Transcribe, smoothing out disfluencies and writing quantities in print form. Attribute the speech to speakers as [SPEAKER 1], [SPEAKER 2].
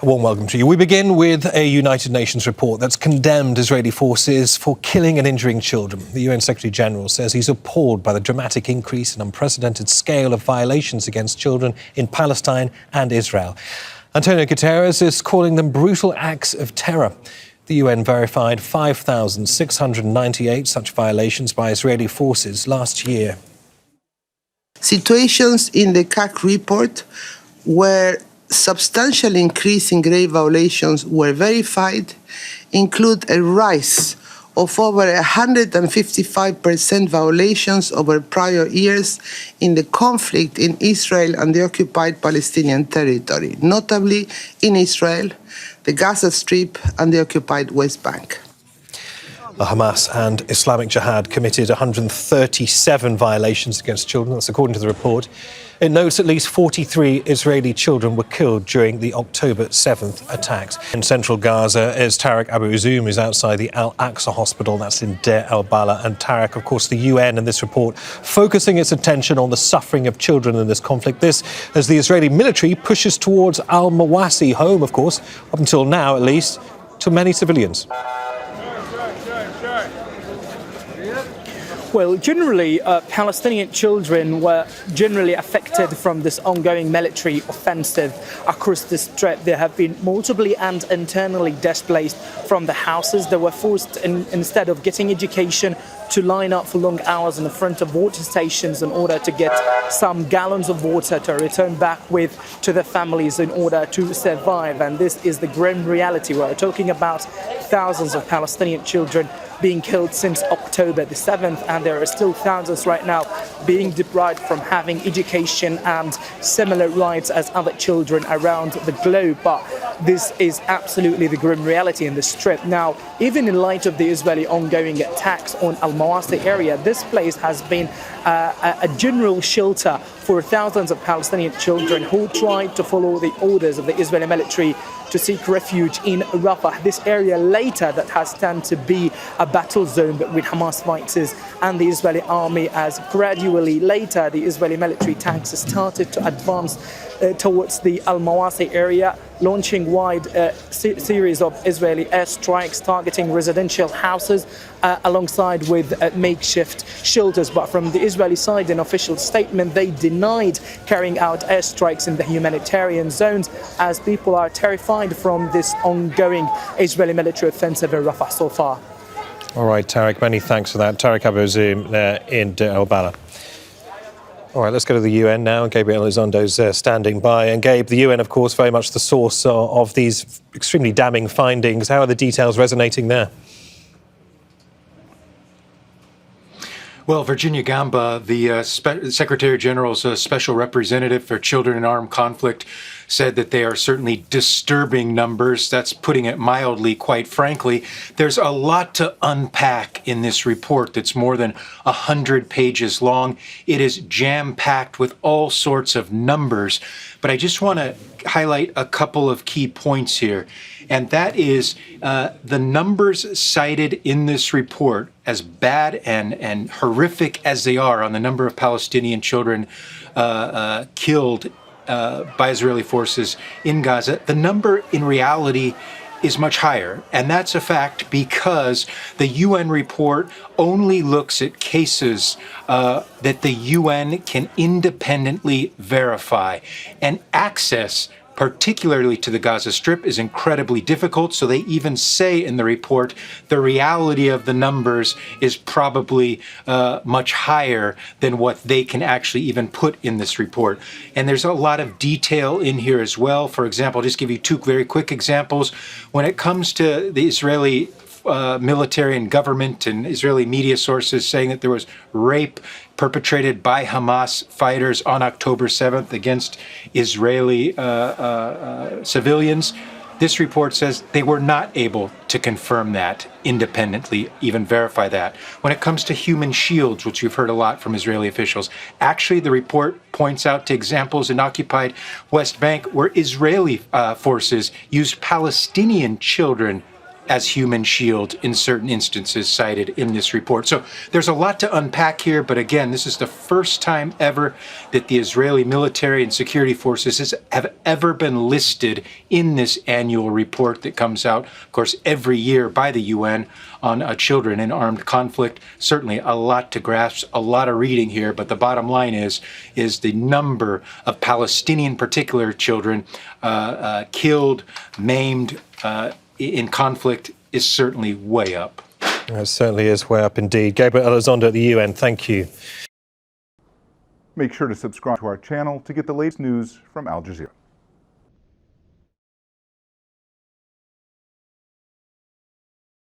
[SPEAKER 1] A warm welcome to you. We begin with a United Nations report that's condemned Israeli forces for killing and injuring children. The UN Secretary-General says he's appalled by the dramatic increase and unprecedented scale of violations against children in Palestine and Israel. Antonio Gueterres is calling them brutal acts of terror. The UN verified 5,698 such violations by Israeli forces last year.
[SPEAKER 2] Situations in the CAC report where substantial increase in grave violations were verified include a rise of over 155% violations over prior years in the conflict in Israel and the occupied Palestinian territory, notably in Israel, the Gaza Strip and the occupied West Bank.
[SPEAKER 1] The Hamas and Islamic Jihad committed 137 violations against children. That's according to the report. It notes at least 43 Israeli children were killed during the October 7th attacks. In central Gaza is Tareq Azoum, who's outside the Al-Aqsa hospital. That's in Deir el-Balah. And Tareq, of course, the UN in this report focusing its attention on the suffering of children in this conflict. This as the Israeli military pushes towards al-Mawasi, home, of course, up until now at least, to many civilians.
[SPEAKER 3] Well, generally, Palestinian children were generally affected from this ongoing military offensive across the Strip. They have been multiply and internally displaced from the houses. They were forced, instead of getting education, to line up for long hours in the front of water stations in order to get some gallons of water to return back with to their families in order to survive. And this is the grim reality. We're talking about thousands of Palestinian children being killed since October the 7th, and there are still thousands right now being deprived from having education and similar rights as other children around the globe. But this is absolutely the grim reality in the Strip. Now, even in light of the Israeli ongoing attacks on Al-Mawasi area, this place has been a general shelter for thousands of Palestinian children who tried to follow the orders of the Israeli military to seek refuge in Rafah. This area later that has turned to be a battle zone between Hamas fighters and the Israeli army, as gradually later the Israeli military tanks started to advance towards the Al-Mawasi area, launching wide series of Israeli airstrikes targeting residential houses alongside with makeshift shelters. But from the Israeli side, in official statement, they denied carrying out airstrikes in the humanitarian zones as people are terrified from this ongoing Israeli military offensive in Rafah so far.
[SPEAKER 1] All right, Tareq, many thanks for that. Tareq Azoum there in Deir el-Balah. All right, let's go to the UN now. Gabriel Elizondo's standing by. And Gabe, the UN, of course, very much the source of these extremely damning findings. How are the details resonating there?
[SPEAKER 4] Well, Virginia Gamba, the Secretary General's special representative for children in armed conflict, said that they are certainly disturbing numbers. That's putting it mildly, quite frankly. There's a lot to unpack in this report that's more than 100 pages long. It is jam-packed with all sorts of numbers. But I just want to highlight a couple of key points here. And that is the numbers cited in this report, as bad and horrific as they are on the number of Palestinian children killed by Israeli forces in Gaza, the number in reality is much higher. And that's a fact because the UN report only looks at cases that the UN can independently verify. And access, particularly to the Gaza Strip, is incredibly difficult. So they even say in the report, the reality of the numbers is probably much higher than what they can actually even put in this report. And there's a lot of detail in here as well. For example, I'll just give you two very quick examples. When it comes to the Israeli military and government and Israeli media sources saying that there was rape perpetrated by Hamas fighters on October 7th against Israeli civilians. This report says they were not able to confirm that independently, even verify that. When it comes to human shields, which you've heard a lot from Israeli officials, actually the report points out to examples in occupied West Bank where Israeli forces used Palestinian children as human shield in certain instances cited in this report. So there's a lot to unpack here, but again, this is the first time ever that the Israeli military and security forces have ever been listed in this annual report that comes out, of course, every year by the UN on children in armed conflict. Certainly a lot to grasp, a lot of reading here, but the bottom line is the number of Palestinian particular children killed, maimed, in conflict is certainly way up.
[SPEAKER 1] It certainly is way up indeed. Gabriel Elizondo at the UN, thank you.
[SPEAKER 5] Make sure to subscribe to our channel to get the latest news from Al Jazeera.